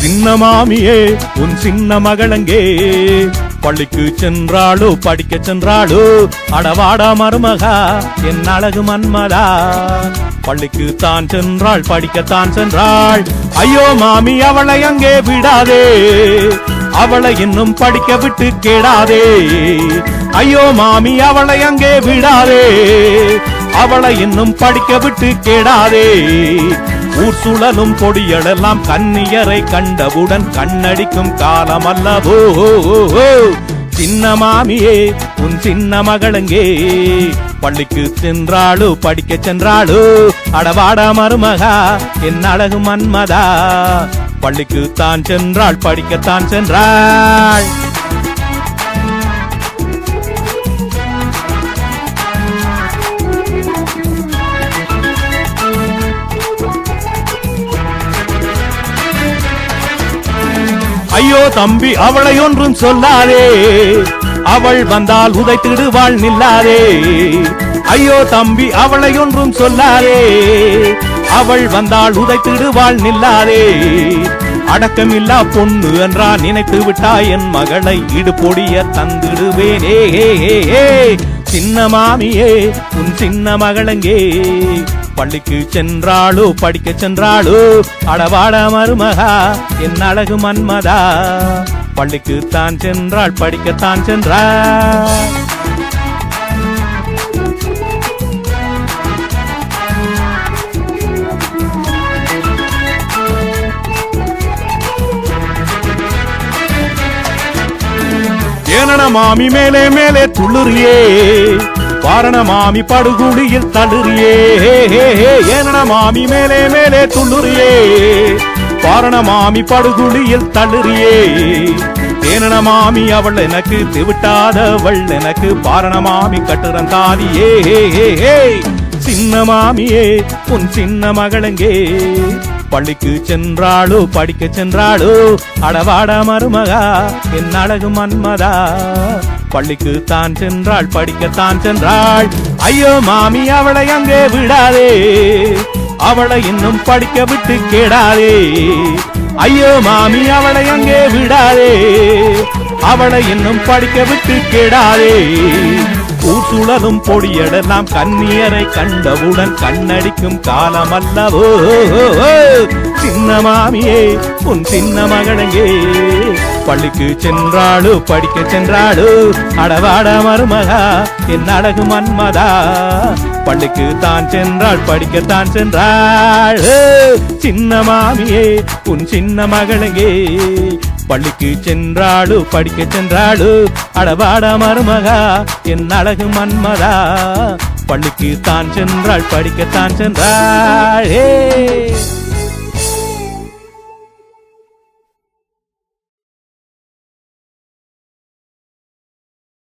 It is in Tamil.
சின்ன மாமியே உன் சின்ன மகளங்கே பள்ளிக்கு சென்றாளோ படிக்க சென்றாளோ அடவாடா மருமகா என் அழகு மன்மதா பள்ளிக்கு தான் சென்றாள் படிக்கத்தான் சென்றாள் ஐயோ மாமி அவளை அங்கே விடாதே அவளை இன்னும் படிக்க விட்டு கேடாதே ஐயோ மாமி அவளை அங்கே விடாதே அவளை இன்னும் படிக்க விட்டு கேடாதே ஊர் சுழலும் கொடியடெல்லாம் கன்னியரை கண்டவுடன் கண்ணடிக்கும் காலம் அல்லவோ சின்ன மாமியே உன் சின்ன மகளங்கே பள்ளிக்கு சென்றாளோ படிக்க சென்றாளோ அடவாடா மருமகா என் அழகு மன்மதா பள்ளிக்கு தான் சென்றாள் படிக்கத்தான் சென்றாள் ஐயோ தம்பி அவளை ஒன்றும் சொல்லாதே அவள் வந்தால் உதைத்திடுவாள் நில்லாதே ஐயோ தம்பி அவளை ஒன்றும் சொல்லாதே அவள் வந்தால் உதைத்திடுவாள் நில்லாதே அடக்கமில்லா பொண்ணு என்றா நினைத்து விட்டாய் என் மகளை இடுபொடிய தந்திடுவேனே சின்ன மாமியே உன் சின்ன மகளங்கே பள்ளிக்கு சென்றாளோ படிக்க சென்றாளோ அடவாட மருமகா என் அழகு மன்மதா பள்ளிக்கு தான் சென்றாள் படிக்கத்தான் சென்றாள் ஏனன மாமி மேலே மேலே துள்ளுறியே வாரண மாமி படுகுடியில் தள்ளுறியே ஏனன மாமி மேலே மேலே துள்ளுறியே வாரண மாமி படுகுடியில் தள்ளுறியே ஏனன மாமி அவள் எனக்கு திவிட்டாதவள் எனக்கு பாரண மாமி கட்டுறன் தாதியே சின்ன மாமியே உன் சின்ன மகளங்கே பள்ளிக்கு சென்றாளோ படிக்க சென்றாளோ அடவாட மருமகா என் அழகு மன்மதா பள்ளிக்கு தான் சென்றாள் படிக்கத்தான் சென்றாள் ஐயோ மாமி அவளை அங்கே விடாதே அவளை இன்னும் படிக்க விட்டு கேடாதே ஐயோ மாமி அவளை அங்கே விடாதே அவளை இன்னும் படிக்க விட்டு கேடாதே ஊசுழலும் பொடியடெல்லாம் கன்னியரை கண்டவுடன் கண்ணடிக்கும் காலம் அல்லவோ சின்ன மாமியே உன் சின்ன மகளங்கே பள்ளிக்கு சென்றாளோ படிக்க சென்றாளோ அடவாட மருமகா என் அழகு மன்மதா பள்ளிக்கு தான் சென்றாள் படிக்கத்தான் சென்றாள் சின்ன மாமியே உன் சின்ன மகளங்கே பள்ளிக்கு சென்றாளோ படிக்க சென்றாளோ அடவாட மருமகா என் அழகு மன்மதா பள்ளிக்கு தான் சென்றாள் படிக்கத்தான் சென்றாள்